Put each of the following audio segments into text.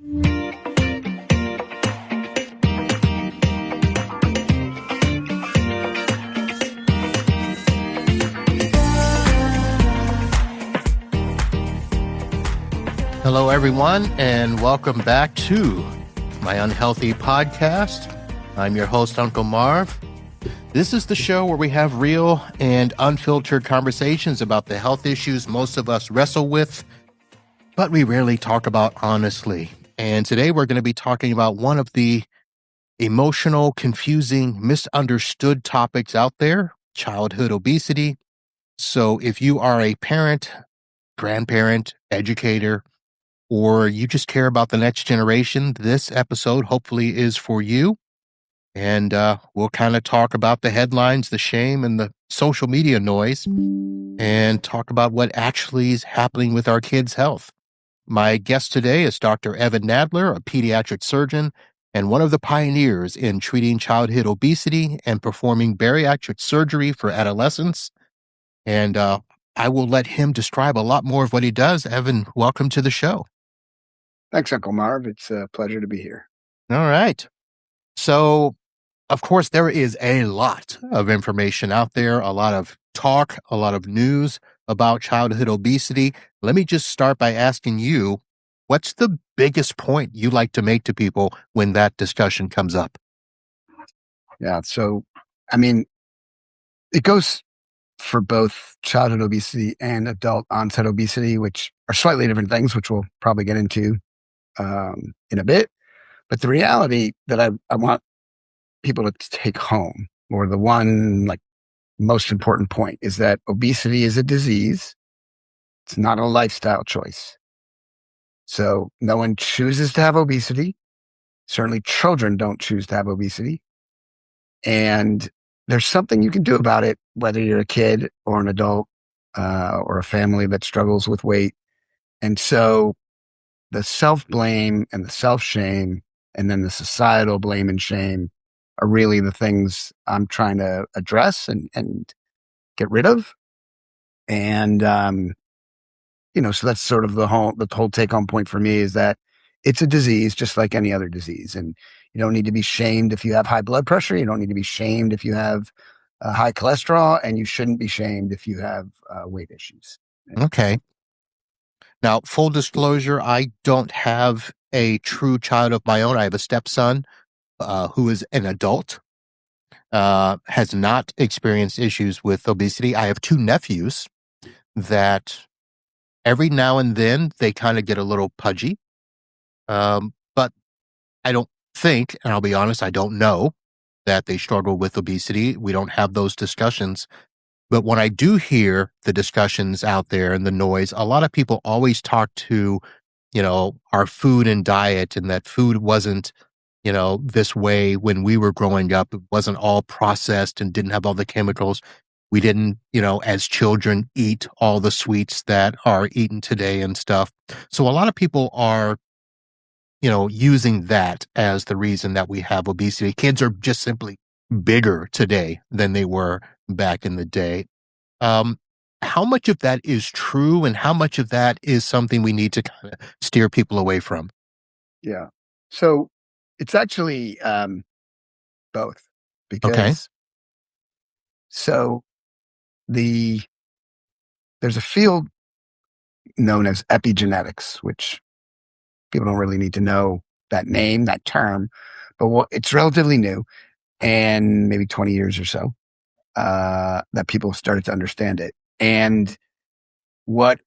Hello, everyone, and welcome back to my Unhealthy Podcast. I'm your host, Uncle Marv. This is the show where we have real and unfiltered conversations about the health issues most of us wrestle with, but we rarely talk about honestly. And today we're going to be talking about one of the emotional, confusing, misunderstood topics out there, childhood obesity. So if you are a parent, grandparent, educator, or you just care about the next generation, this episode hopefully is for you. And we'll kind of talk about the headlines, the shame, and the social media noise, and talk about what actually is happening with our kids' health. My guest today is Dr. Evan Nadler, a pediatric surgeon and one of the pioneers in treating childhood obesity and performing bariatric surgery for adolescents. And I will let him describe a lot more of what he does. Evan, welcome to the show. Thanks, Uncle Marv. It's a pleasure to be here. All right. So, of course, there is a lot of information out there, a lot of talk, a lot of news about childhood obesity. Let me just start by asking you, what's the biggest point you like to make to people when that discussion comes up? Yeah. So, it goes for both childhood obesity and adult onset obesity, which are slightly different things, which we'll probably get into in a bit. But the reality that I want people to take home, or the one most important point, is that obesity is a disease. It's not a lifestyle choice. So no one chooses to have obesity. Certainly children don't choose to have obesity. And there's something you can do about it, whether you're a kid or an adult or a family that struggles with weight. And so the self-blame and the self-shame and then the societal blame and shame are really the things I'm trying to address and get rid of. And, so that's sort of the whole take-home point for me, is that it's a disease just like any other disease. And you don't need to be shamed if you have high blood pressure. You don't need to be shamed if you have high cholesterol, and you shouldn't be shamed if you have weight issues. Okay. Now, full disclosure, I don't have a true child of my own. I have a stepson who is an adult, has not experienced issues with obesity. I have two nephews that every now and then they kind of get a little pudgy. But I don't think, and I'll be honest, I don't know that they struggle with obesity. We don't have those discussions. But when I do hear the discussions out there and the noise, a lot of people always talk to, our food and diet, and that food wasn't, this way when we were growing up. It wasn't all processed and didn't have all the chemicals. We didn't, as children, eat all the sweets that are eaten today and stuff. So a lot of people are, using that as the reason that we have obesity. Kids are just simply bigger today than they were back in the day. How much of that is true, and how much of that is something we need to kind of steer people away from? Yeah. So it's actually both, because Okay. so there's a field known as epigenetics, which people don't really need to know that name, that term, but it's relatively new, and maybe 20 years or so that people started to understand it. And what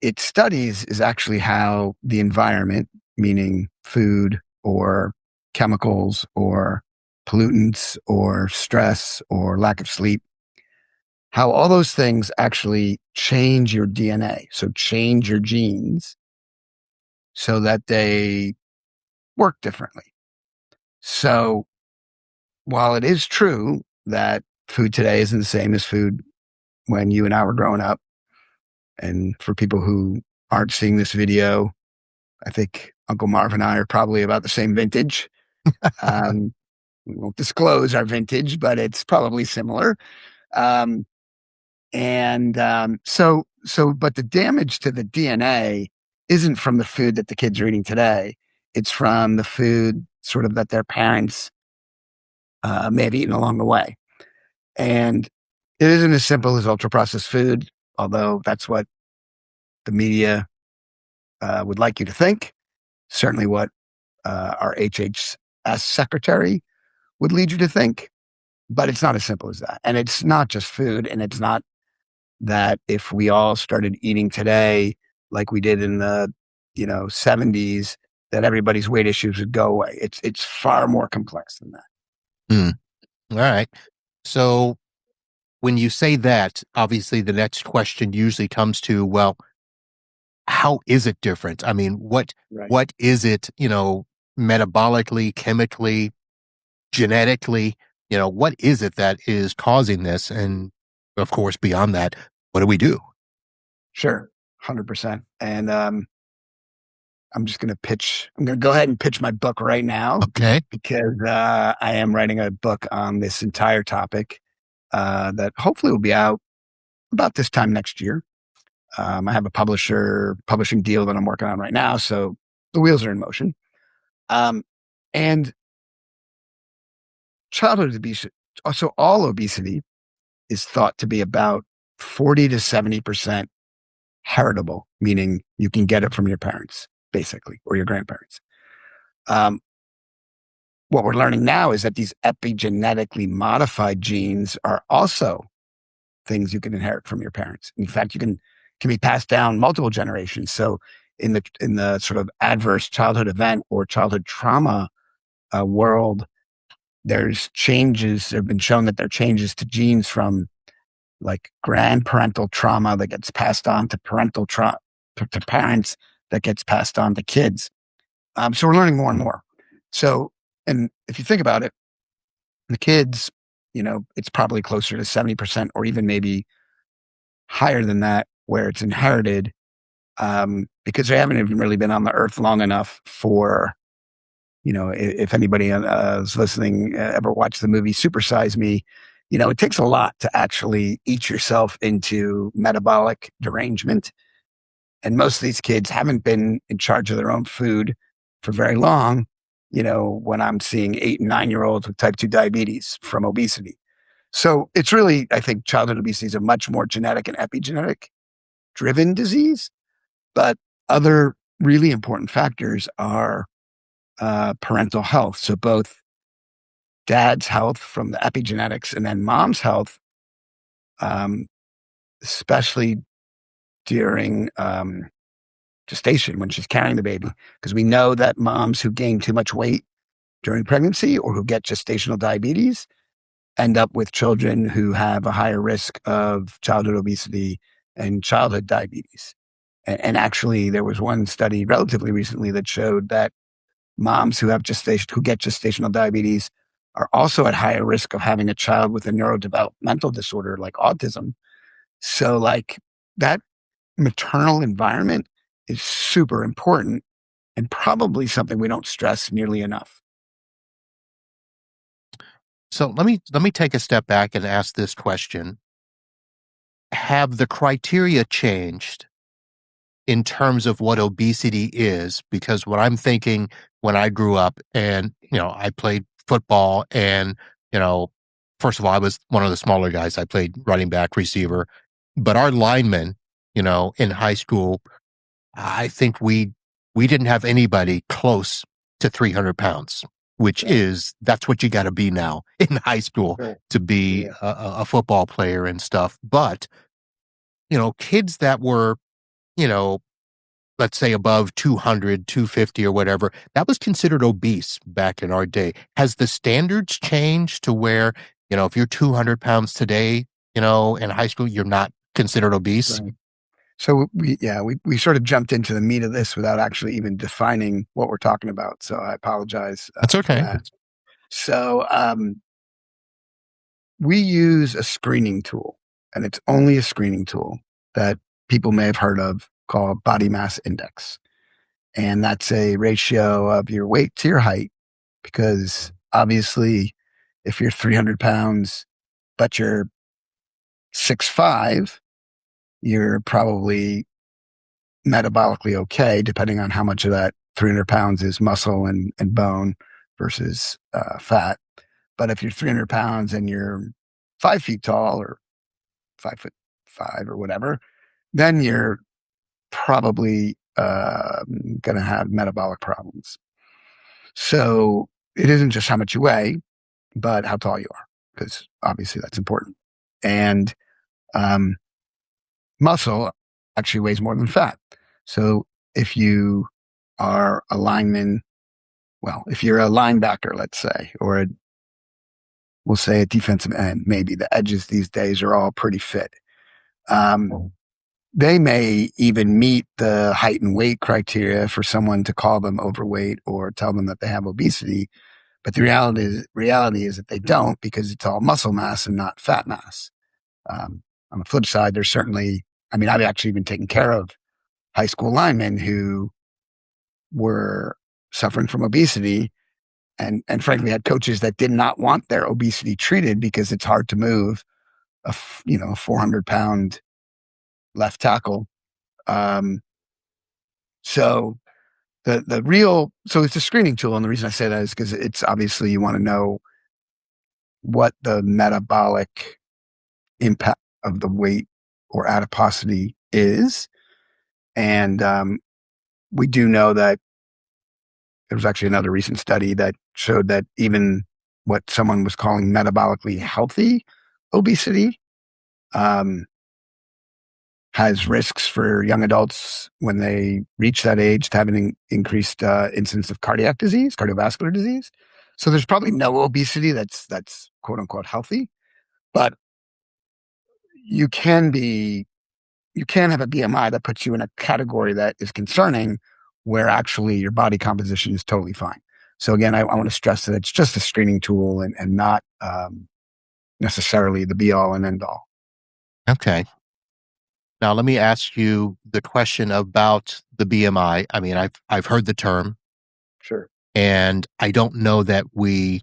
it studies is actually how the environment, meaning food or chemicals or pollutants or stress or lack of sleep, how all those things actually change your DNA. So change your genes so that they work differently. So while it is true that food today isn't the same as food when you and I were growing up, and for people who aren't seeing this video, I think Uncle Marv and I are probably about the same vintage. We won't disclose our vintage, but it's probably similar. But the damage to the DNA isn't from the food that the kids are eating today. It's from the food sort of that their parents may have eaten along the way. And it isn't as simple as ultra processed food, although that's what the media would like you to think. Certainly what our HHS secretary would lead you to think. But it's not as simple as that. And it's not just food. And it's not that if we all started eating today like we did in the 70s, that everybody's weight issues would go away. It's far more complex than that. Hmm. All right. So when you say that, obviously the next question usually comes to, well, how is it different? I mean, Right. what is it, metabolically, chemically, genetically, what is it that is causing this? And of course, beyond that, what do we do? Sure. 100%. And I'm going to go ahead and pitch my book right now Okay. because I am writing a book on this entire topic that hopefully will be out about this time next year. I have a publishing deal that I'm working on right now. So the wheels are in motion. And childhood obesity, so all obesity is thought to be about 40 to 70% heritable, meaning you can get it from your parents, basically, or your grandparents. Um, what we're learning now is that these epigenetically modified genes are also things you can inherit from your parents. In fact, can be passed down multiple generations. So in the sort of adverse childhood event or childhood trauma world, there's changes. There have been shown that there are changes to genes from like grandparental trauma that gets passed on to parental trauma to parents that gets passed on to kids. So we're learning more and more. So, and if you think about it, the kids, it's probably closer to 70% or even maybe higher than that where it's inherited because they haven't even really been on the earth long enough for, if anybody is listening, ever watched the movie Super Size Me, it takes a lot to actually eat yourself into metabolic derangement. And most of these kids haven't been in charge of their own food for very long. When I'm seeing 8 and 9-year-olds with type 2 diabetes from obesity. So it's really, I think childhood obesity is a much more genetic and epigenetic driven disease. But other really important factors are parental health. So both dad's health from the epigenetics and then mom's health, um, especially during gestation when she's carrying the baby. Because we know that moms who gain too much weight during pregnancy or who get gestational diabetes end up with children who have a higher risk of childhood obesity and childhood diabetes. And actually, there was one study relatively recently that showed that moms who get gestational diabetes are also at higher risk of having a child with a neurodevelopmental disorder like autism. So, like that maternal environment is super important and probably something we don't stress nearly enough. So let me take a step back and ask this question. Have the criteria changed in terms of what obesity is? Because what I'm thinking when I grew up and, I played football and, you know, first of all, I was one of the smaller guys. I played running back, receiver, but our linemen, in high school, I think we didn't have anybody close to 300 pounds, which Right. that's what you got to be now in high school Right. to be Yeah. a football player and stuff. But, kids that were, you know, let's say above 200, 250 or whatever, that was considered obese back in our day. Has the standards changed to where, if you're 200 pounds today, in high school, you're not considered obese? Right. So we sort of jumped into the meat of this without actually even defining what we're talking about. So I apologize That's for okay. that. So we use a screening tool, and it's only a screening tool that people may have heard of called body mass index. And that's a ratio of your weight to your height, because obviously, if you're 300 pounds, but you're 6'5", you're probably metabolically okay, depending on how much of that 300 pounds is muscle and bone versus fat. But if you're 300 pounds and you're 5 feet tall or 5'5" or whatever, then you're probably going to have metabolic problems. So it isn't just how much you weigh, but how tall you are, because obviously that's important. And muscle actually weighs more than fat. So if you are a lineman, well, if you're a linebacker, let's say, or we'll say a defensive end, maybe the edges these days are all pretty fit. They may even meet the height and weight criteria for someone to call them overweight or tell them that they have obesity. But the reality is that they don't, because it's all muscle mass and not fat mass. On the flip side, there's certainly, I've actually been taking care of high school linemen who were suffering from obesity and frankly had coaches that did not want their obesity treated because it's hard to move a 400-pound left tackle. So it's a screening tool. And the reason I say that is because it's obviously you want to know what the metabolic impact of the weight or adiposity is. And we do know that there was actually another recent study that showed that even what someone was calling metabolically healthy obesity has risks for young adults when they reach that age to have an increased incidence of cardiac disease, cardiovascular disease. So there's probably no obesity that's quote unquote healthy, but you can have a BMI that puts you in a category that is concerning, where actually your body composition is totally fine. So again, I want to stress that it's just a screening tool and not necessarily the be all and end all. Okay. Now let me ask you the question about the BMI. I've heard the term. Sure. And I don't know that we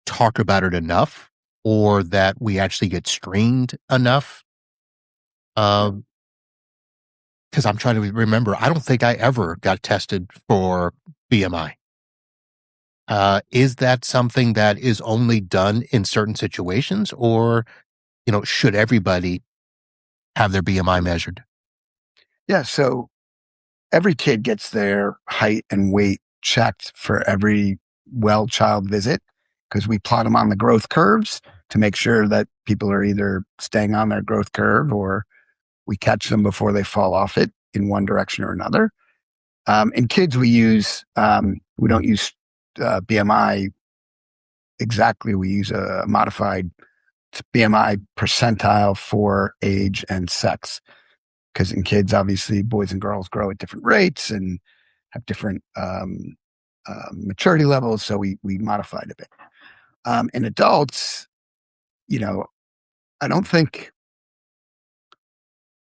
talk about it enough or that we actually get screened enough. Because I'm trying to remember, I don't think I ever got tested for BMI. Is that something that is only done in certain situations, or, should everybody have their BMI measured? Yeah. So every kid gets their height and weight checked for every well child visit, because we plot them on the growth curves to make sure that people are either staying on their growth curve or we catch them before they fall off it in one direction or another. In kids, we don't use BMI exactly. We use a modified BMI percentile for age and sex. Because in kids, obviously, boys and girls grow at different rates and have different maturity levels. So we modified a bit. In adults,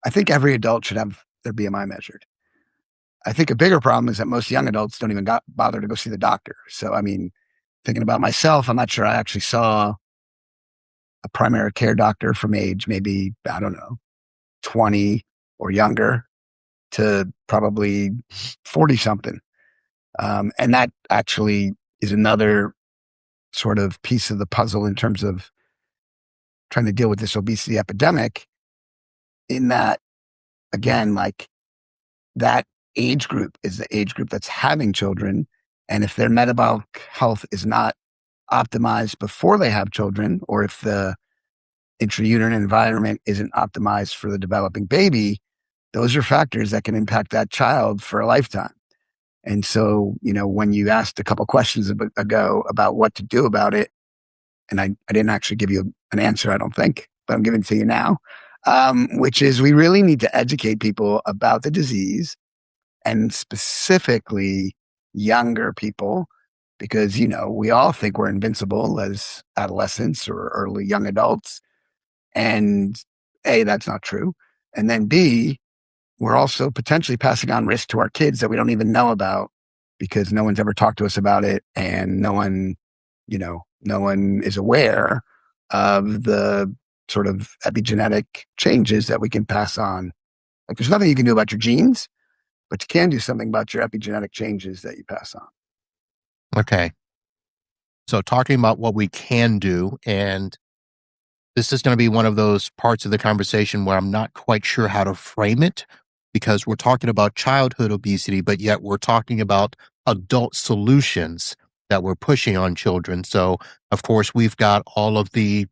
I think every adult should have their BMI measured. I think a bigger problem is that most young adults don't even bother to go see the doctor. So, thinking about myself, I'm not sure I actually saw a primary care doctor from age maybe, 20 or younger to probably 40 something. And that actually is another sort of piece of the puzzle in terms of trying to deal with this obesity epidemic, in that, again, like, that age group is the age group that's having children. And if their metabolic health is not optimized before they have children, or if the intrauterine environment isn't optimized for the developing baby, those are factors that can impact that child for a lifetime. And so, when you asked a couple questions ago about what to do about it, and I didn't actually give you an answer, I don't think, but I'm giving it to you now, which is we really need to educate people about the disease, and specifically younger people, because, we all think we're invincible as adolescents or early young adults. And A, that's not true. And then B, we're also potentially passing on risk to our kids that we don't even know about, because no one's ever talked to us about it. And no one is aware of the sort of epigenetic changes that we can pass on. Like, there's nothing you can do about your genes, but you can do something about your epigenetic changes that you pass on. Okay. So talking about what we can do, and this is going to be one of those parts of the conversation where I'm not quite sure how to frame it because we're talking about childhood obesity, but yet we're talking about adult solutions that we're pushing on children. So, of course, we've got all of the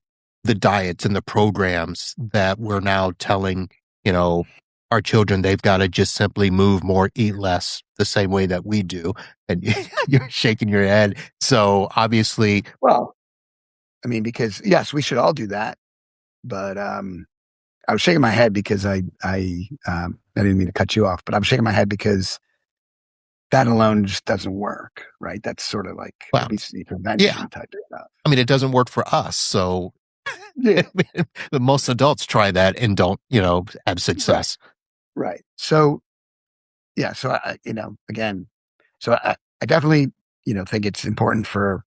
diets and the programs that we're now telling, you know, our children they've got to just simply move more, eat less, the same way that we do. And you're shaking your head. So obviously, Well, I mean, because yes, we should all do that. But I was shaking my head because I didn't mean to cut you off, but I'm shaking my head because that alone just doesn't work, right? That's sort of like well, obesity yeah, prevention type of stuff. I mean, it doesn't work for us. So Yeah, but most adults try that and don't, have right, success. right. So yeah, so again, so I definitely think it's important for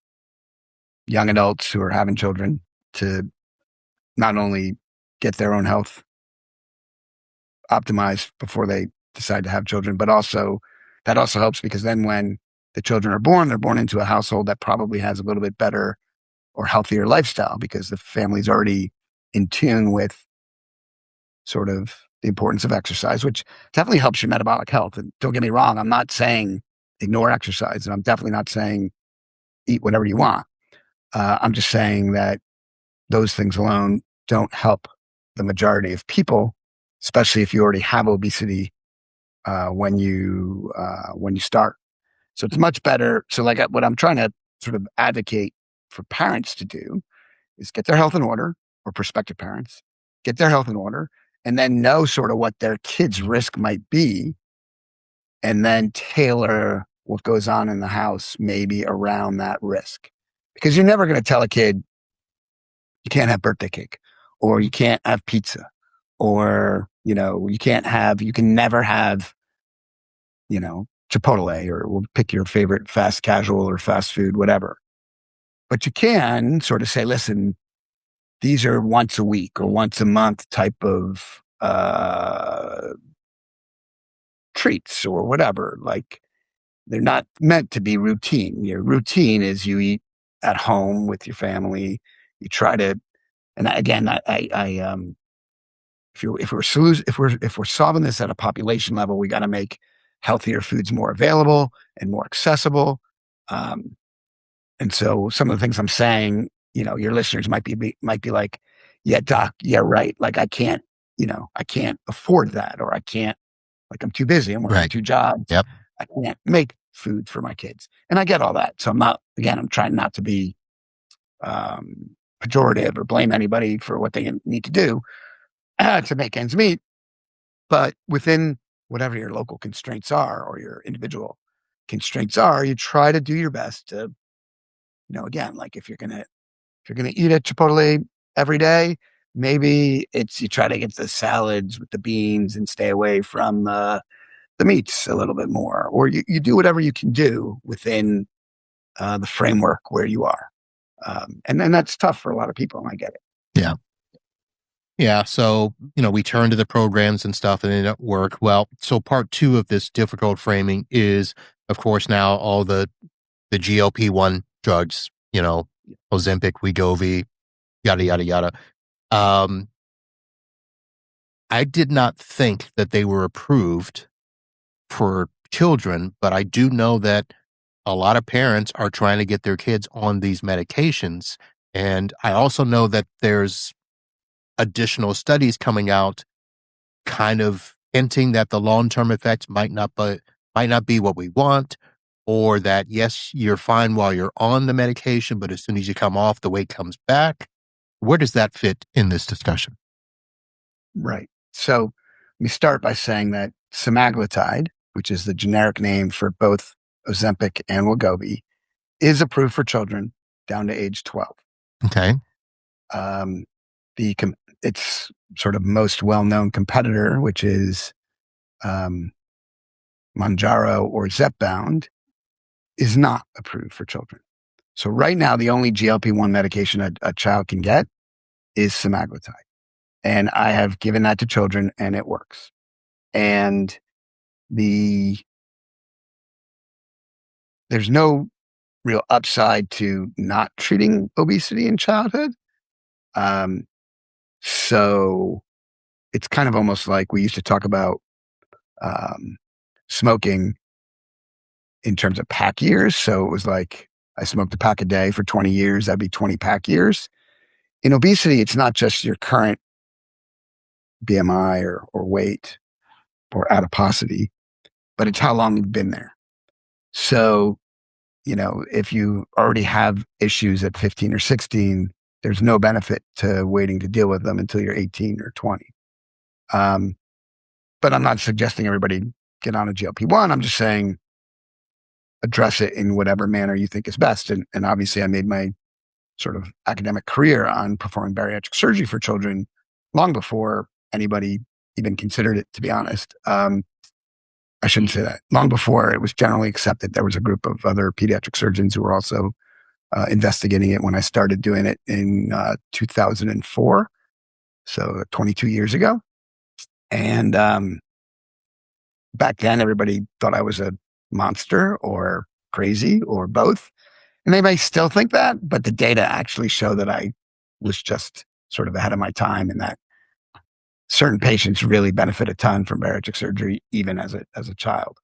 young adults who are having children to not only get their own health optimized before they decide to have children, but also that also helps because then when the children are born, they're born into a household that probably has a little bit better or healthier lifestyle because the family's already in tune with sort of the importance of exercise, which definitely helps your metabolic health. And don't get me wrong, I'm not saying ignore exercise, and I'm definitely not saying eat whatever you want. I'm just saying that those things alone don't help the majority of people, especially if you already have obesity when you start. So it's much better. So like what I'm trying to sort of advocate for parents to do is get their health in order, or prospective parents get their health in order, and then know sort of what their kids' risk might be, and then tailor what goes on in the house maybe around that risk. Because you're never going to tell a kid you can't have birthday cake, or you can't have pizza, or you can never have Chipotle, or we'll pick your favorite fast casual or fast food, whatever. But you can sort of say, listen, these are once a week or once a month type of treats or whatever. Like they're not meant to be routine. Your routine is you eat at home with your family. You try to, and again, if we're solving this at a population level, we got to make healthier foods more available and more accessible. Um, and so some of the things I'm saying, your listeners might be like, yeah, doc, yeah, right. Like I can't afford that, or I can't, like I'm too busy. I'm working Right. two jobs. Yep. I can't make food for my kids. And I get all that. So I'm trying not to be pejorative or blame anybody for what they need to do to make ends meet. But within whatever your local constraints are or your individual constraints are, you try to do your best to, again, like if you're gonna eat at Chipotle every day, maybe it's you try to get the salads with the beans and stay away from the meats a little bit more, or you do whatever you can do within the framework where you are. And then that's tough for a lot of people, and I get it. Yeah. Yeah. So, we turn to the programs and stuff and they don't work. Well, so part two of this difficult framing is, of course, now all the GLP-1 drugs, Ozempic, Wegovy, yada, yada, yada. Um, I did not think that they were approved for children, but I do know that a lot of parents are trying to get their kids on these medications. And I also know that there's additional studies coming out kind of hinting that the long-term effects might not be what we want, or that yes, you're fine while you're on the medication, but as soon as you come off, the weight comes back. Where does that fit in this discussion? Right. So let me start by saying that semaglutide, which is the generic name for both Ozempic and Wegovy, is approved for children down to age 12. Okay. Um, its sort of most well-known competitor, which is um, Mounjaro or Zepbound, is not approved for children. So right now, the only GLP-1 medication a child can get is semaglutide. And I have given that to children and it works. And there's no real upside to not treating obesity in childhood. So it's kind of almost like we used to talk about smoking in terms of pack years. So it was like I smoked a pack a day for 20 years. That'd be 20 pack years. In obesity, it's not just your current BMI or weight or adiposity, but it's how long you've been there. So, if you already have issues at 15 or 16, there's no benefit to waiting to deal with them until you're 18 or 20. But I'm not suggesting everybody get on a GLP-1. I'm just saying address it in whatever manner you think is best. And obviously I made my sort of academic career on performing bariatric surgery for children long before anybody even considered it, to be honest. I shouldn't say that. Long before it was generally accepted, there was a group of other pediatric surgeons who were also investigating it when I started doing it in 2004, so 22 years ago. And back then, everybody thought I was a monster or crazy or both. And they may still think that, but the data actually show that I was just sort of ahead of my time and that certain patients really benefit a ton from bariatric surgery, even as a child.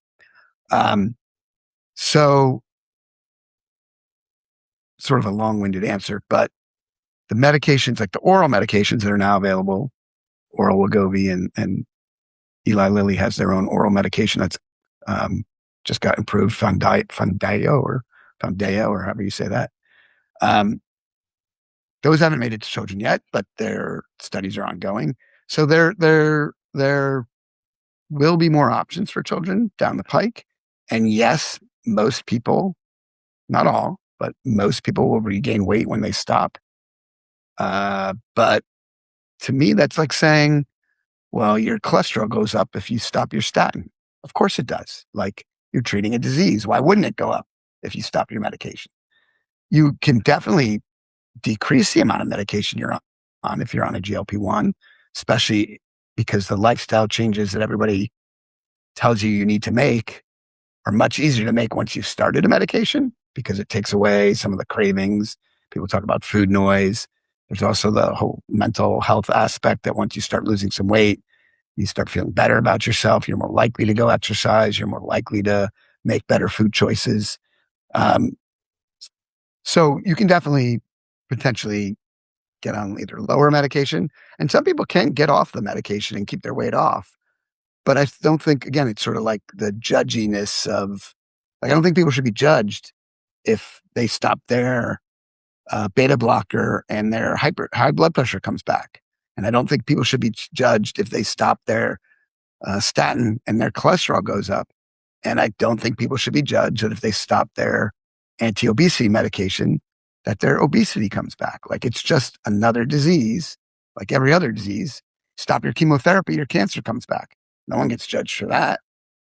So sort of a long-winded answer, but the medications, like the oral medications that are now available, oral Wegovy and Eli Lilly has their own oral medication that's just got improved, Foundayo or however you say that. Those haven't made it to children yet, but their studies are ongoing. So there will be more options for children down the pike. And yes, most people, not all, but most people will regain weight when they stop. But to me, that's like saying, well, your cholesterol goes up if you stop your statin. Of course it does. Like you're treating a disease. Why wouldn't it go up if you stop your medication? You can definitely decrease the amount of medication you're on if you're on a GLP-1, especially because the lifestyle changes that everybody tells you need to make are much easier to make once you've started a medication because it takes away some of the cravings. People talk about food noise. There's also the whole mental health aspect that once you start losing some weight, you start feeling better about yourself. You're more likely to go exercise. You're more likely to make better food choices. So you can definitely potentially get on either lower medication. And some people can get off the medication and keep their weight off. But I don't think, again, it's sort of like the judginess of, like, I don't think people should be judged if they stop their beta blocker and their high blood pressure comes back. And I don't think people should be judged if they stop their statin and their cholesterol goes up. And I don't think people should be judged that if they stop their anti-obesity medication, that their obesity comes back. Like it's just another disease, like every other disease. Stop your chemotherapy, your cancer comes back. No one gets judged for that.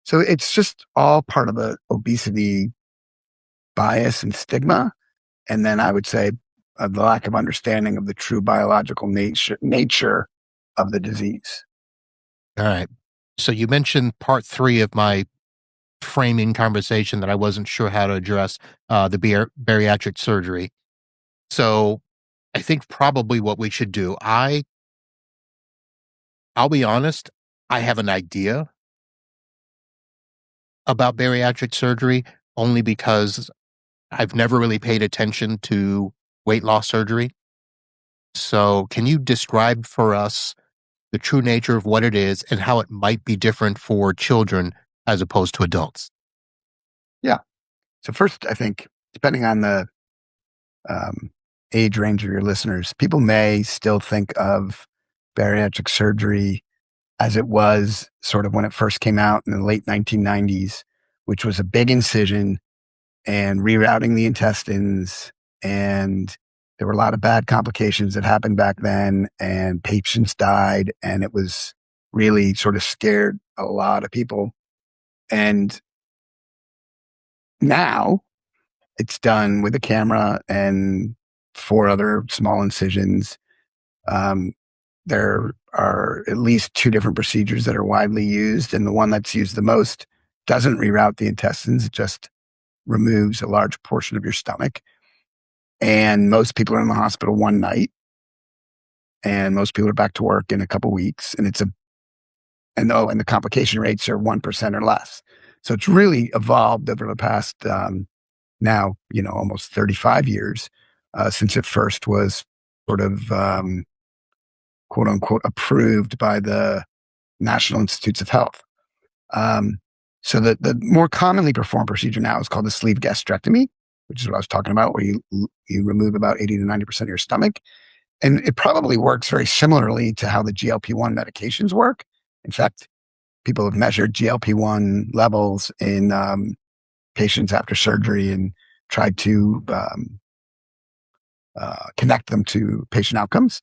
So it's just all part of the obesity bias and stigma. And then I would say the lack of understanding of the true biological nature of the disease. All right. So you mentioned part 3 of my framing conversation that I wasn't sure how to address, the bariatric surgery. So I think probably what we should do, I'll be honest, I have an idea about bariatric surgery only because I've never really paid attention to weight loss surgery. So can you describe for us the true nature of what it is and how it might be different for children as opposed to adults? Yeah. So first, I think, depending on the age range of your listeners, people may still think of bariatric surgery as it was sort of when it first came out in the late 1990s, which was a big incision and rerouting the intestines. And there were a lot of bad complications that happened back then, and patients died. And it was really sort of scared a lot of people. And now it's done with a camera and 4 other small incisions. There are at least two different procedures that are widely used. And the one that's used the most doesn't reroute the intestines. It just removes a large portion of your stomach. And most people are in the hospital one night. And most people are back to work in a couple weeks. And and the complication rates are 1% or less. So it's really evolved over the past, now, almost 35 years, since it first was sort of, quote unquote, approved by the National Institutes of Health. So the more commonly performed procedure now is called the sleeve gastrectomy, which is what I was talking about, where you remove about 80 to 90% of your stomach. And it probably works very similarly to how the GLP-1 medications work. In fact, people have measured GLP-1 levels in patients after surgery and tried to connect them to patient outcomes.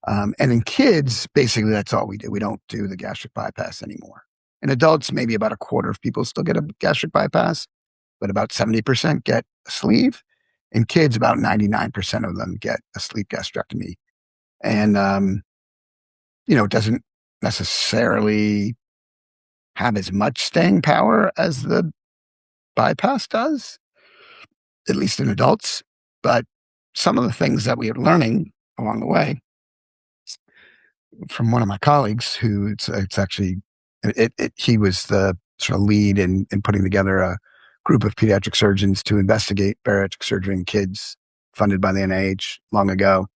And in kids, basically, that's all we do. We don't do the gastric bypass anymore. In adults, maybe about a quarter of people still get a gastric bypass, but about 70% get a sleeve. In kids, about 99% of them get a sleeve gastrectomy. And, it doesn't necessarily have as much staying power as the bypass does, at least in adults. But some of the things that we are learning along the way from one of my colleagues who it's actually, he was the sort of lead in putting together a group of pediatric surgeons to investigate bariatric surgery in kids funded by the NIH long ago.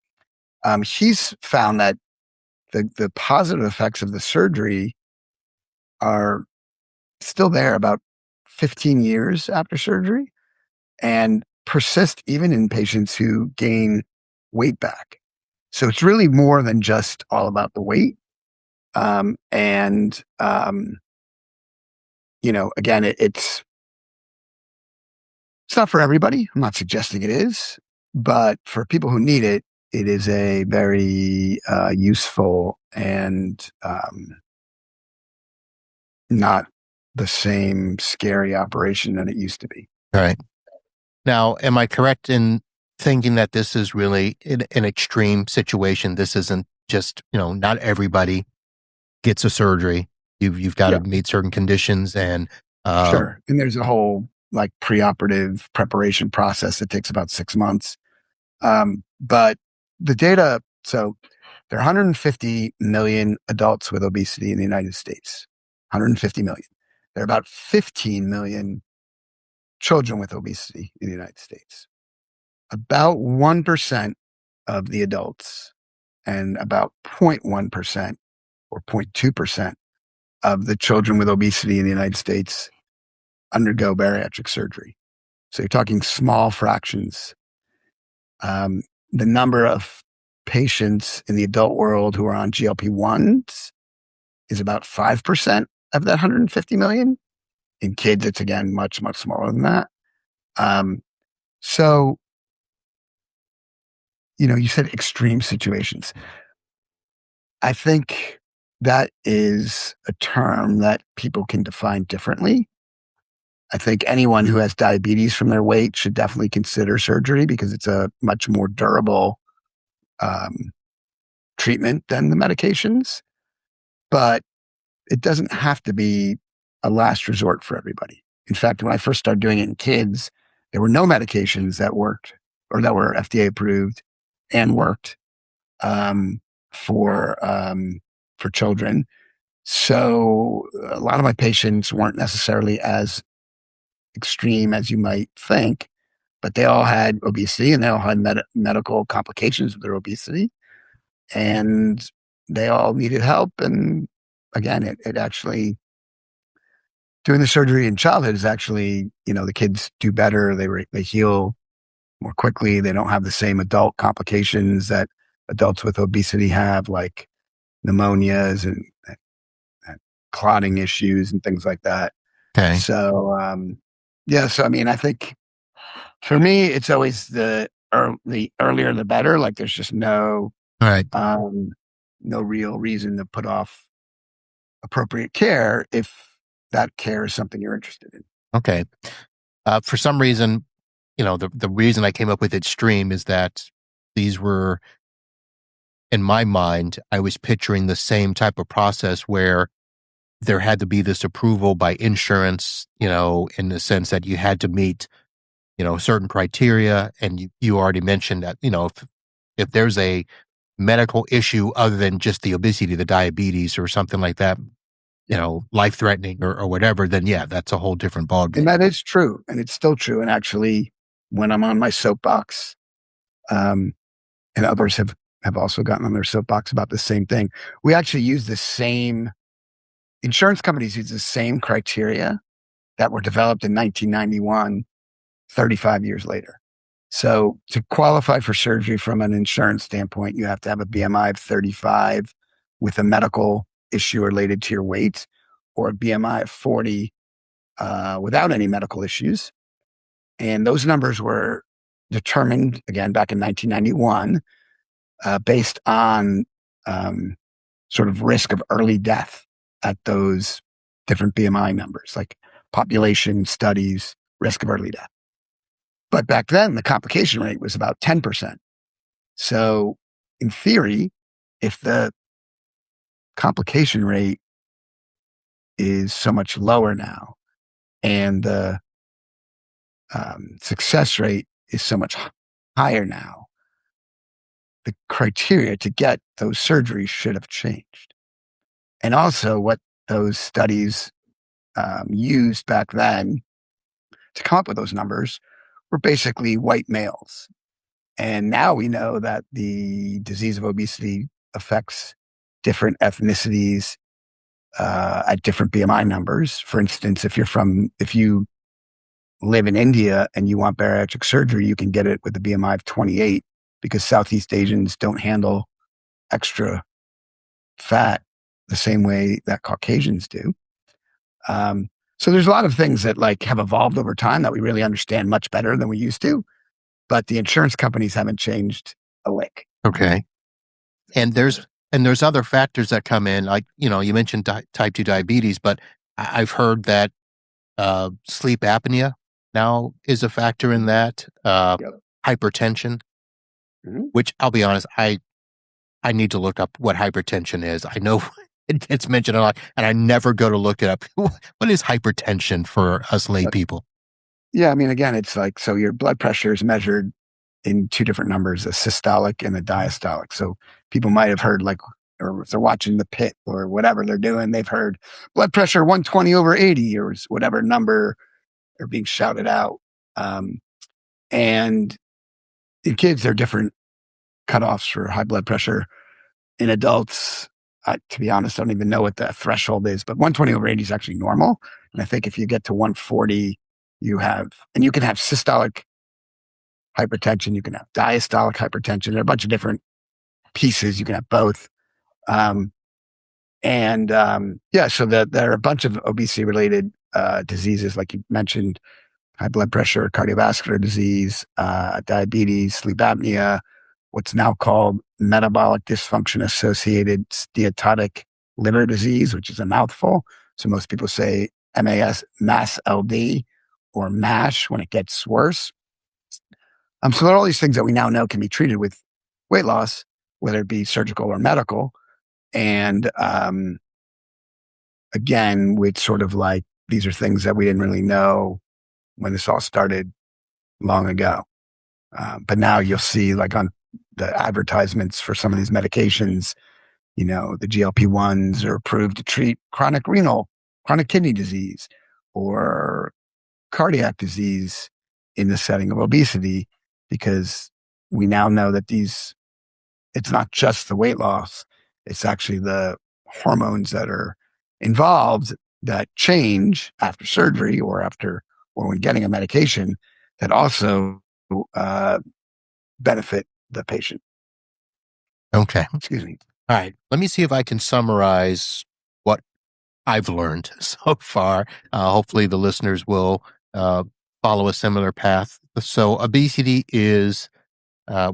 He's found that the positive effects of the surgery are still there about 15 years after surgery and persist even in patients who gain weight back. So it's really more than just all about the weight. Again, it's not for everybody. I'm not suggesting it is, but for people who need it, it is a very useful and not the same scary operation that it used to be. All right. Now, am I correct in thinking that this is really an extreme situation? This isn't just, not everybody gets a surgery. You've got to meet certain conditions and sure. And there's a whole preoperative preparation process that takes about 6 months. But the data, so there are 150 million adults with obesity in the United States. 150 million. There are about 15 million children with obesity in the United States. About 1% of the adults and about 0.1% or 0.2% of the children with obesity in the United States undergo bariatric surgery. So you're talking small fractions. The number of patients in the adult world who are on GLP-1s is about 5% of that 150 million. In kids, it's again much, much smaller than that. So, you said extreme situations. I think that is a term that people can define differently. I think anyone who has diabetes from their weight should definitely consider surgery because it's a much more durable treatment than the medications. But it doesn't have to be a last resort for everybody. In fact, when I first started doing it in kids, there were no medications that worked or that were FDA approved and worked for children. So a lot of my patients weren't necessarily as extreme as you might think, but they all had obesity and they all had medical complications of their obesity, and they all needed help. And again, it actually, doing the surgery in childhood is actually, the kids do better. They heal more quickly. They don't have the same adult complications that adults with obesity have, like pneumonias and clotting issues and things like that. okay. So, so I think for me, it's always the earlier the better. Like there's just no All right. no real reason to put off appropriate care if that care is something you're interested in. Okay. For some reason, the reason I came up with extreme is that these were in my mind, I was picturing the same type of process where there had to be this approval by insurance, in the sense that you had to meet, certain criteria. And you already mentioned that, if there's a medical issue other than just the obesity, the diabetes or something like that, life threatening or whatever, then yeah, that's a whole different ballgame. And that is true. And it's still true. And actually, when I'm on my soapbox, and others have also gotten on their soapbox about the same thing, we actually use the same, insurance companies use the same criteria that were developed in 1991, 35 years later. So to qualify for surgery from an insurance standpoint, you have to have a BMI of 35 with a medical issue related to your weight, or a BMI of 40 without any medical issues. And those numbers were determined, again, back in 1991, based on sort of risk of early death at those different BMI numbers, like population studies, risk of early death. But back then, the complication rate was about 10%. So in theory, if the complication rate is so much lower now, and the success rate is so much higher now, the criteria to get those surgeries should have changed. And also, what those studies used back then to come up with those numbers were basically white males. And now we know that the disease of obesity affects different ethnicities at different BMI numbers. For instance, if you live in India and you want bariatric surgery, you can get it with a BMI of 28, because Southeast Asians don't handle extra fat the same way that Caucasians do. So there's a lot of things that have evolved over time that we really understand much better than we used to, but the insurance companies haven't changed a lick. Okay. And there's other factors that come in, like, you mentioned type 2 diabetes, but I've heard that sleep apnea now is a factor in that, Yep. hypertension, which I'll be honest, I need to look up what hypertension is. I know it's mentioned a lot, and I never go to look it up. What is hypertension for us lay people? Yeah, I mean, again, it's so your blood pressure is measured in two different numbers, a systolic and a diastolic. So people might have heard, or if they're watching The Pit or whatever they're doing, they've heard blood pressure 120/80 or whatever number are being shouted out. And in kids, there are different cutoffs for high blood pressure. In adults, to be honest, I don't even know what the threshold is, but 120/80 is actually normal. And I think if you get to 140, you can have systolic hypertension, you can have diastolic hypertension. There are a bunch of different pieces. You can have both. So there are a bunch of obesity related diseases, like you mentioned: high blood pressure, cardiovascular disease, diabetes, sleep apnea, what's now called metabolic dysfunction associated steatotic liver disease, which is a mouthful. So most people say MAS-LD or MASH when it gets worse. So there are all these things that we now know can be treated with weight loss, whether it be surgical or medical. And again, with sort of these are things that we didn't really know when this all started long ago. But now you'll see, on the advertisements for some of these medications, the GLP-1s are approved to treat chronic kidney disease, or cardiac disease in the setting of obesity, because we now know that it's not just the weight loss, it's actually the hormones that are involved that change after surgery or when getting a medication that also benefit the patient. Okay. Excuse me. All right. Let me see if I can summarize what I've learned so far. Hopefully the listeners will follow a similar path. So obesity is,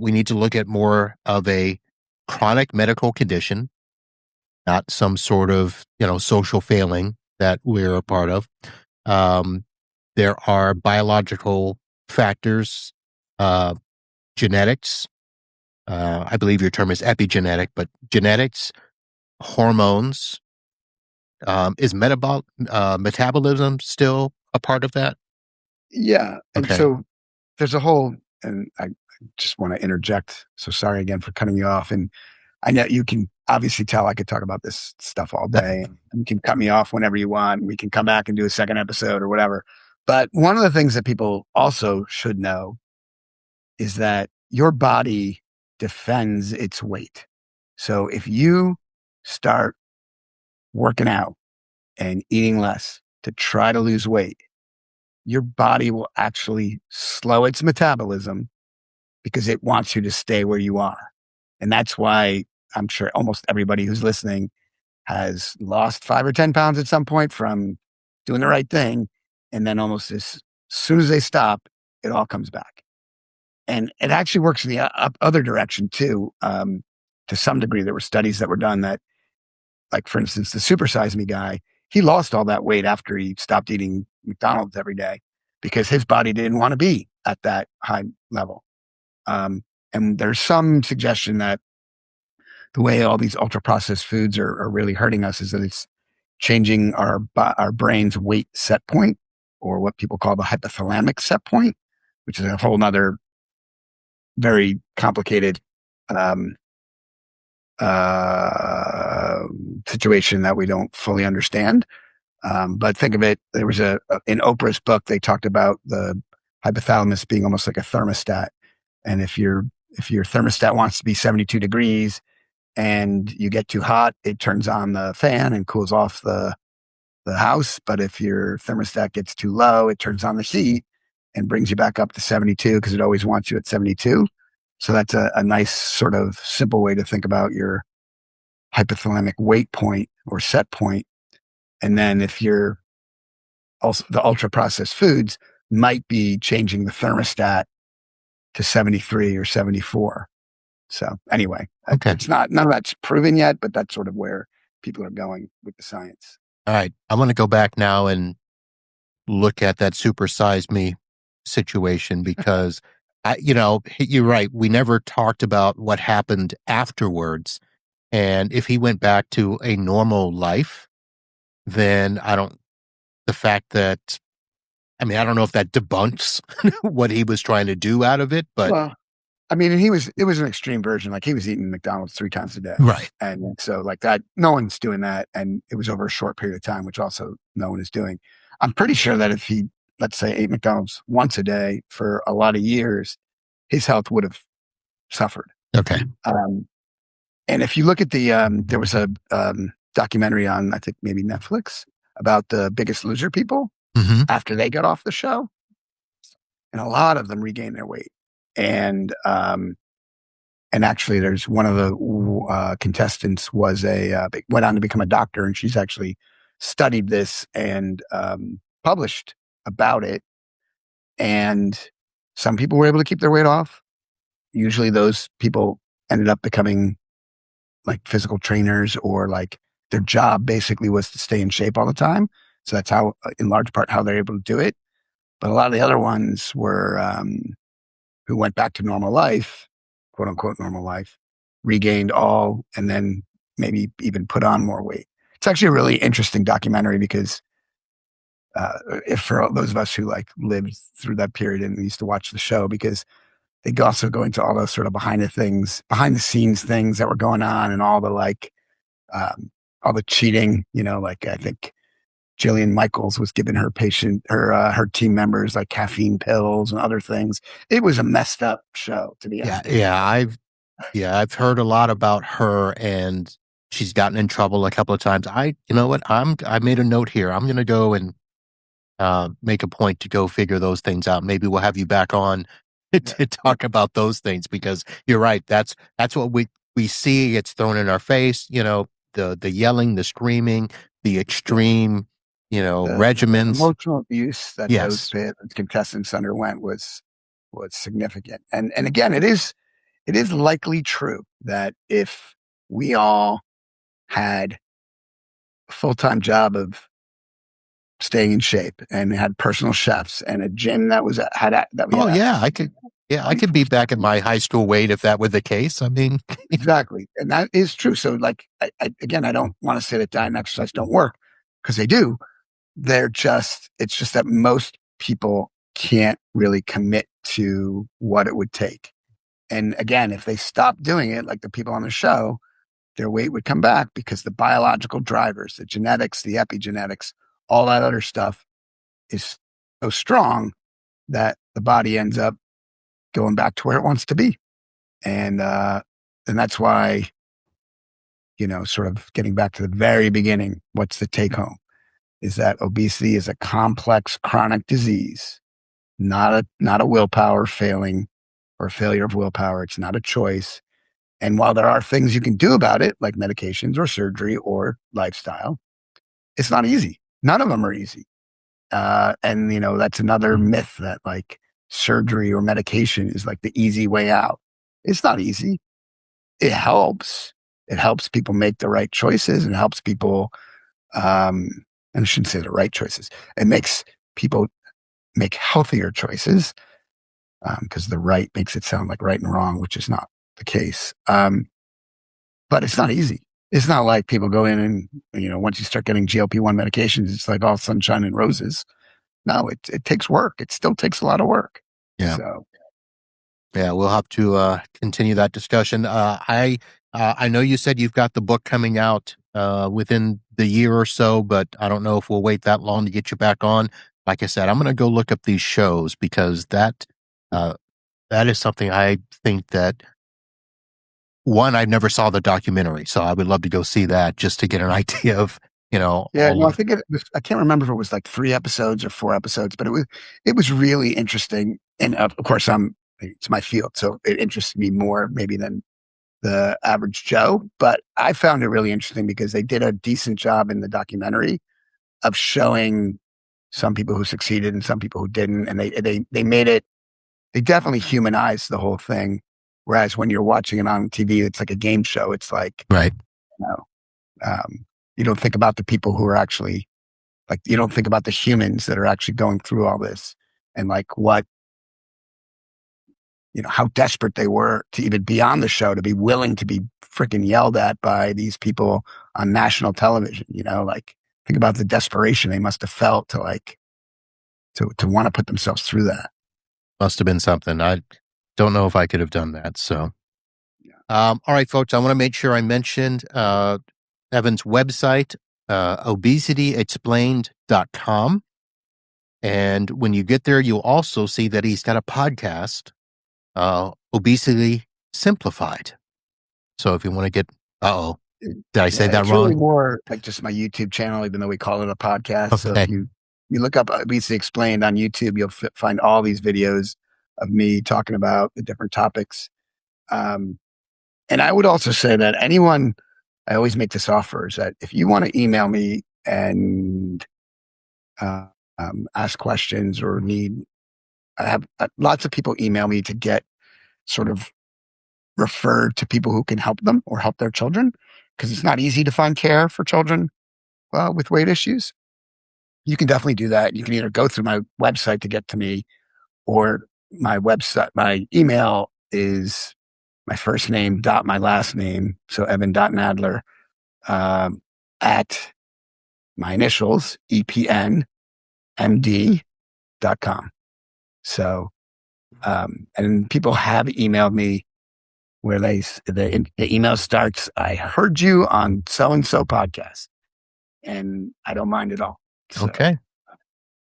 we need to look at more of a chronic medical condition, not some sort of, social failing that we're a part of. There are biological factors, genetics, I believe your term is epigenetic, but genetics, hormones, is metabolism still a part of that? Yeah. And Okay. so there's a whole, and I just want to interject. So sorry again for cutting you off. And I know you can obviously tell I could talk about this stuff all day. You can cut me off whenever you want. We can come back and do a second episode or whatever. But one of the things that people also should know is that your body defends its weight. So if you start working out and eating less to try to lose weight, your body will actually slow its metabolism because it wants you to stay where you are. And that's why I'm sure almost everybody who's listening has lost 5 or 10 pounds at some point from doing the right thing. And then almost as soon as they stop, it all comes back. And it actually works in the other direction too. To some degree, there were studies that were done that, like, for instance, the Super Size Me guy, he lost all that weight after he stopped eating McDonald's every day because his body didn't want to be at that high level. And there's some suggestion that the way all these ultra processed foods are really hurting us is that it's changing our brain's weight set point, or what people call the hypothalamic set point, which is a whole nother very complicated um, uh, situation that we don't fully understand. But think of it, there was in Oprah's book, they talked about the hypothalamus being almost like a thermostat. And if your thermostat wants to be 72 degrees and you get too hot, it turns on the fan and cools off the house. But if your thermostat gets too low, it turns on the heat and brings you back up to 72 because it always wants you at 72. So that's a nice sort of simple way to think about your hypothalamic weight point or set point. And then if you're also, the ultra processed foods might be changing the thermostat to 73 or 74. So anyway, Okay. it's not, none of that's proven yet, but that's sort of where people are going with the science. All right. I want to go back now and look at that Super Size Me situation because you're right. We never talked about what happened afterwards. And if he went back to a normal life, then the fact that, I don't know if that debunks what he was trying to do out of it, but Well, I mean, it was an extreme version. Like, he was eating McDonald's 3 times a day. right. And so, like, that, no one's doing that. And it was over a short period of time, which also no one is doing. I'm pretty sure that if he, let's say, ate McDonald's once a day for a lot of years, his health would have suffered. Okay. And if you look at there was a documentary on, I think maybe Netflix, about the Biggest Loser people Hmm. after they got off the show. And a lot of them regained their weight. And actually, there's one of the contestants went on to become a doctor, and she's actually studied this and published about it. And some people were able to keep their weight off. Usually, those people ended up becoming like physical trainers, or like their job basically was to stay in shape all the time. So that's how, in large part, how they're able to do it. But a lot of the other ones were who went back to normal life, quote unquote normal life, regained all, and then maybe even put on more weight. It's actually a really interesting documentary because if for those of us who like lived through that period and used to watch the show, because they also go into all those sort of behind the scenes things that were going on, and all the all the cheating, like I think Jillian Michaels was giving her team members like caffeine pills and other things. It was a messed up show, to be Yeah. honest. I've heard a lot about her, and she's gotten in trouble a couple of times. You know what? I made a note here. I'm going to go and make a point to go figure those things out. Maybe we'll have you back on to talk about those things, because you're right. That's what we see. It's thrown in our face. The yelling, the screaming, the extreme, The regimens. emotional abuse that Yes. those contestants underwent was significant. And again, it is likely true that if we all had a full-time job of staying in shape and had personal chefs and a gym that was that we Oh had yeah, access I to, could. Yeah, I could be back at my high school weight if that were the case. I mean, Exactly. And that is true. So like, again, I don't want to say that diet and exercise don't work because they do. It's just that most people can't really commit to what it would take. And again, if they stop doing it, like the people on the show, their weight would come back because the biological drivers, the genetics, the epigenetics, all that other stuff is so strong that the body ends up going back to where it wants to be. And that's why, sort of getting back to the very beginning, what's the take home is that obesity is a complex chronic disease, not a willpower failing or failure of willpower. It's not a choice. And while there are things you can do about it, like medications or surgery or lifestyle, it's not easy. None of them are easy. And that's another myth that like surgery or medication is like the easy way out. It's not easy. It helps. It helps people make the right choices and helps people, and I shouldn't say the right choices. It makes people make healthier choices because the right makes it sound like right and wrong, which is not the case. But it's not easy. It's not like people go in and, once you start getting GLP-1 medications, it's like all sunshine and roses. No, it takes work. It still takes a lot of work. yeah. So, Yeah, we'll have to continue that discussion. I know you said you've got the book coming out within the year or so, but I don't know if we'll wait that long to get you back on. Like I said, I'm going to go look up these shows because that is something I think that one, I never saw the documentary, so I would love to go see that just to get an idea of yeah, all no, I of. think I can't remember if it was like 3 episodes or 4 episodes, but it was really interesting. And of course, it's my field, so it interests me more maybe than the average Joe. But I found it really interesting because they did a decent job in the documentary of showing some people who succeeded and some people who didn't, and they made it. They definitely humanized the whole thing. Whereas when you're watching it on TV, it's like a game show. It's like, Right. you know, you don't think about the people who are actually like, you don't think about the humans that are actually going through all this and like how desperate they were to even be on the show, to be willing to be freaking yelled at by these people on national television, like think about the desperation they must have felt to like, to want to put themselves through that. Must have been something. I don't know if I could have done that. So, Yeah. all right, folks, I want to make sure I mentioned Evan's website, obesityexplained.com. And when you get there, you'll also see that he's got a podcast, Obesity Simplified. So if you want to get, did I say that It's wrong? really more like just my YouTube channel, even though we call it a podcast. So Okay. if you look up Obesity Explained on YouTube, you'll find all these videos of me talking about the different topics. And I would also say that I always make this offer is that if you want to email me and ask questions or I have lots of people email me to get sort of referred to people who can help them or help their children because it's not easy to find care for children with weight issues. You can definitely do that. You can either go through my website to get to me or my website, my email is my first name dot my last name. So Evan.Nadler at my initials, EPNMD.com. So, and people have emailed me where the email starts, I heard you on so-and-so podcast, and I don't mind at all. So, Okay.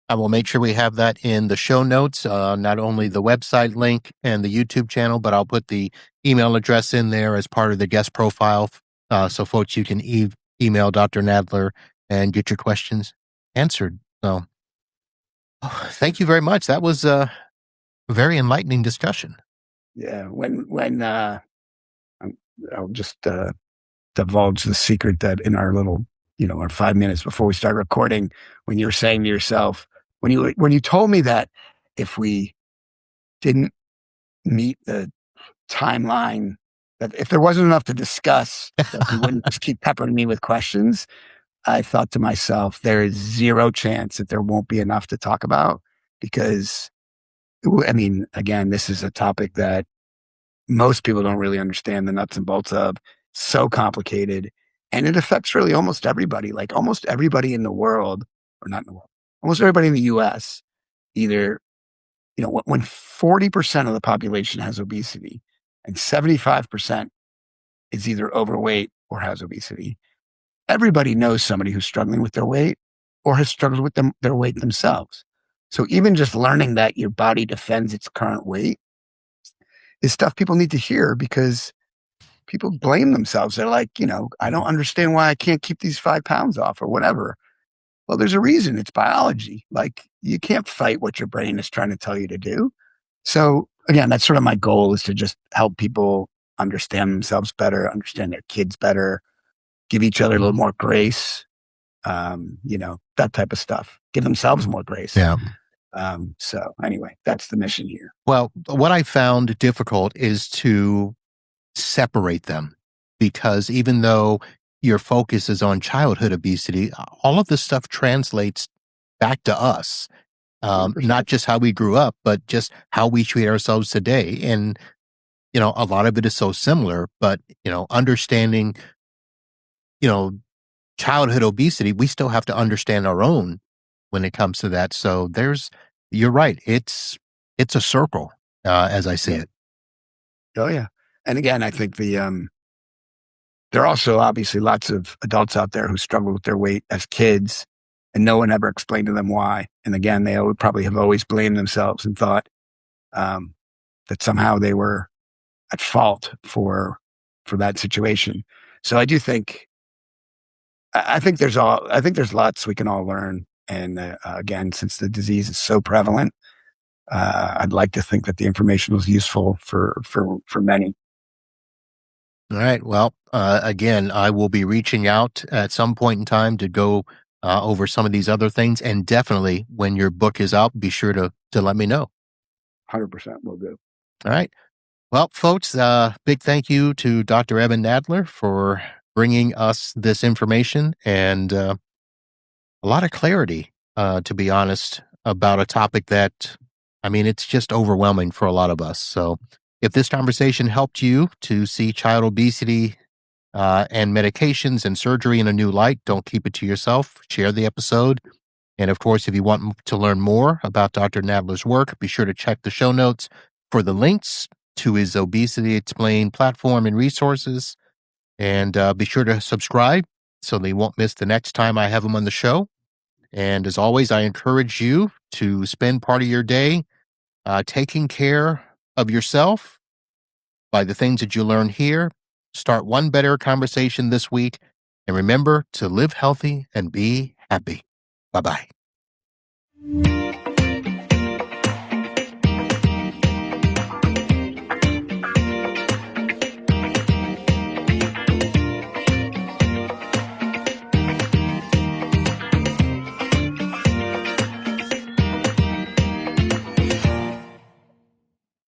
I will make sure we have that in the show notes, not only the website link and the YouTube channel, but I'll put the email address in there as part of the guest profile. So folks, you can email Dr. Nadler and get your questions answered. So thank you very much. That was a very enlightening discussion. Yeah. I'll just divulge the secret that in our little, our 5 minutes before we start recording, when you were saying to yourself, when you told me that if we didn't meet the timeline, that if there wasn't enough to discuss, that you wouldn't just keep peppering me with questions, I thought to myself, there is zero chance that there won't be enough to talk about because I mean, again, this is a topic that most people don't really understand the nuts and bolts of. So complicated. And it affects really almost everybody, like almost everybody in the world, or not in the world, almost everybody in the US, either, when 40% of the population has obesity and 75% is either overweight or has obesity, everybody knows somebody who's struggling with their weight or has struggled with their weight themselves. So even just learning that your body defends its current weight is stuff people need to hear, because people blame themselves. They're like, I don't understand why I can't keep these 5 pounds off or whatever. Well, there's a reason. It's biology. Like, you can't fight what your brain is trying to tell you to do. So again, that's sort of my goal, is to just help people understand themselves better, understand their kids better, give each other a little more grace, that type of stuff. Give themselves more grace. Yeah. So anyway, that's the mission here. Well, what I found difficult is to separate them, because even though your focus is on childhood obesity, all of this stuff translates back to us. 100%. Not just how we grew up, but just how we treat ourselves today. And, a lot of it is so similar, but, understanding, childhood obesity, we still have to understand our own when it comes to that. So you're right. It's a circle, as I see it. Oh yeah. And again, I think there are also obviously lots of adults out there who struggle with their weight as kids, and no one ever explained to them why. And again, they would probably have always blamed themselves and thought that somehow they were at fault for that situation. So I do think, I think there's lots we can all learn. And again, since the disease is so prevalent, I'd like to think that the information was useful for many. All right. Well, again, I will be reaching out at some point in time to go over some of these other things. And definitely when your book is out, be sure to let me know. 100% will do. All right. Well, folks, big thank you to Dr. Evan Nadler for bringing us this information, and a lot of clarity, to be honest, about a topic that, it's just overwhelming for a lot of us. So if this conversation helped you to see child obesity and medications and surgery in a new light, don't keep it to yourself. Share the episode. And of course, if you want to learn more about Dr. Nadler's work, be sure to check the show notes for the links to his Obesity Explained platform and resources. And be sure to subscribe so that you won't miss the next time I have him on the show. And as always, I encourage you to spend part of your day taking care of yourself by the things that you learn here. Start one better conversation this week. And remember to live healthy and be happy. Bye-bye.